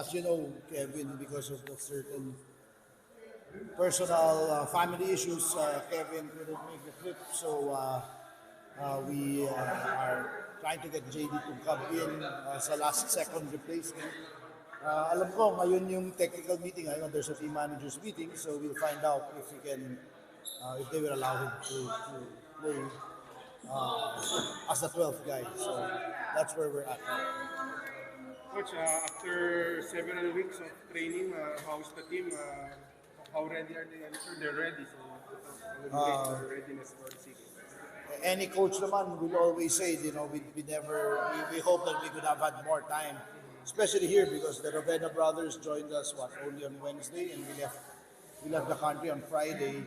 as you know, Kevin, because of the certain personal family issues, Kevin couldn't make the trip. So we are trying to get JD to come in as a last second replacement. Alam ko, ngayon yung technical meeting, ngayon there's a team managers meeting, so we'll find out if we can, if they will allow him to play as the 12th guy. So that's where we're at now. Coach, after several weeks of training, how's the team? How ready are they? I'm sure they're ready. So, the readiness for the season. Any coach naman will always say, you know, we hope that we could have had more time, especially here because the Ravena brothers joined us only on Wednesday, and we left the country on Friday.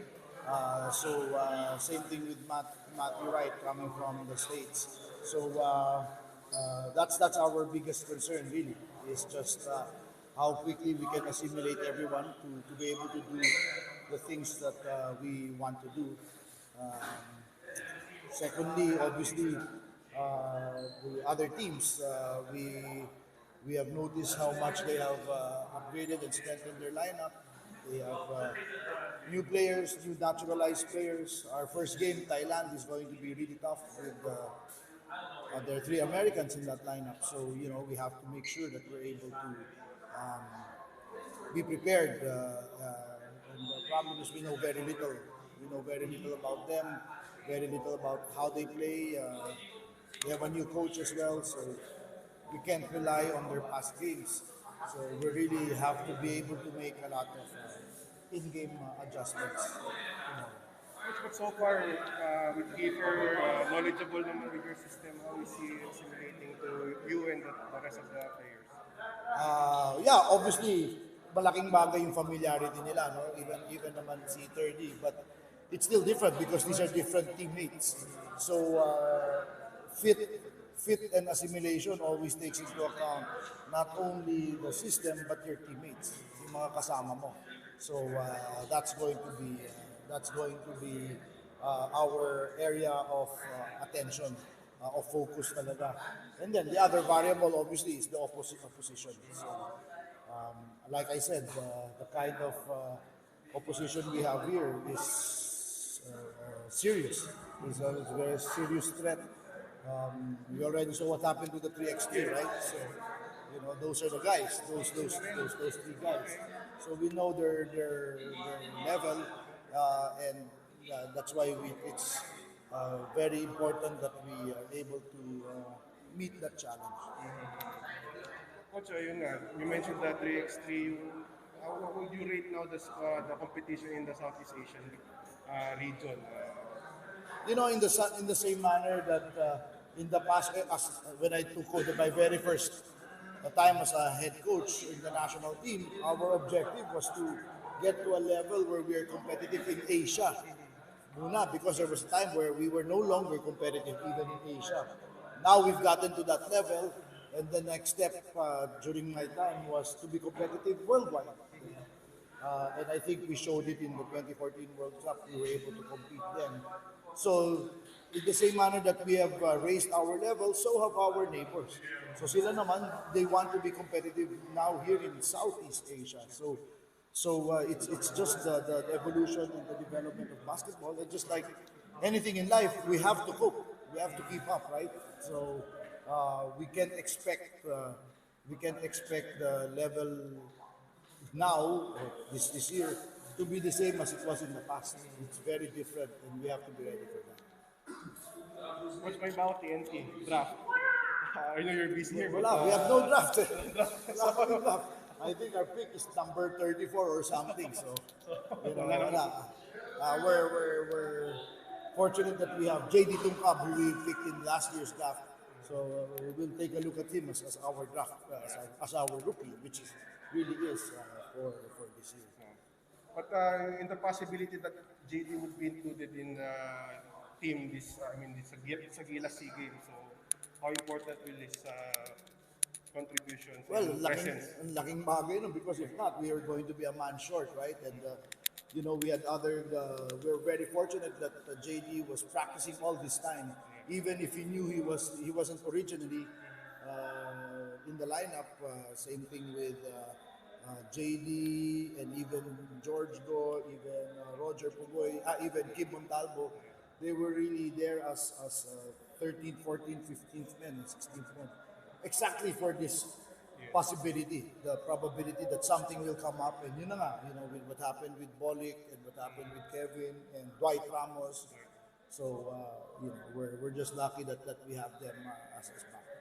Same thing with Matthew Wright coming from the States. So that's our biggest concern really, is just how quickly we can assimilate everyone to be able to do the things that we want to do. Secondly, obviously, the other teams, we have noticed how much they have upgraded and strengthened their lineup. They have new players, new naturalized players. Our first game, Thailand, is going to be really tough with there are 3 Americans in that lineup. So, you know, we have to make sure that we're able to be prepared. And the problem is we know very little. We know very little about them, very little about how they play. We have a new coach as well, so we can't rely on their past games. So we really have to be able to make a lot of in-game adjustments. Coach, but so far, with Kiefer, knowledgeable naman with your system, how is he assimilating to you and the rest of the players? Yeah, obviously, malaking bagay yung familiarity nila, no? Even naman si 30, but it's still different because these are different teammates. So fit and assimilation always takes into account not only the system but your teammates, yung mga kasama mo. So that's going to be our area of attention, of focus talaga. And then the other variable obviously is the opposition. So like I said, the kind of opposition we have here is serious. It's a very serious threat. We already saw what happened to the 3x3, right? So, you know, those are the guys, those 3 guys. So we know their level, and that's why it's very important that we are able to meet that challenge. Coach, you mentioned the 3x3. How would you rate now the competition in the Southeast Asian region? You know, in the same manner that in the past, when I took over my very first time as a head coach in the national team, our objective was to get to a level where we are competitive in Asia. Muna, because there was a time where we were no longer competitive even in Asia. Now we've gotten to that level, and the next step during my time was to be competitive worldwide. And I think we showed it in the 2014 World Cup. We were able to compete then. So, in the same manner that we have raised our level, so have our neighbors. So sila naman, they want to be competitive now here in Southeast Asia. So it's just the evolution and the development of basketball. And just like anything in life, we have to cope. We have to keep up, right? So we can expect the level now, this year, to be the same as it was in the past. It's very different, and we have to be ready for that. What's my about TNT draft? I know you're busy here. Wala, we have no draft. Wala no draft. I think our pick is number 34 or something. So, you know, wala. We're fortunate that we have JD Tungkab, who we picked in last year's draft. So we'll take a look at him as our draft, as our rookie, which is really is for this year. But in the possibility that JD would be included in the team, it's a Gilas SEA Games. So how important will his contribution and presence? Laking bagay, no? Because if not, we are going to be a man short, right? And you know, we were very fortunate that JD was practicing all this time, even if he knew he wasn't originally in the lineup. Same thing with JD and even George Go, even Roger Pugoy, even Kim Montalvo. They were really there as 13th, 14th, 15th men, and 16th men, exactly for this possibility, the probability that something will come up. And yun na nga, with what happened with Bolick and what happened with Kevin and Dwight Ramos. So we're just lucky that we have them as back.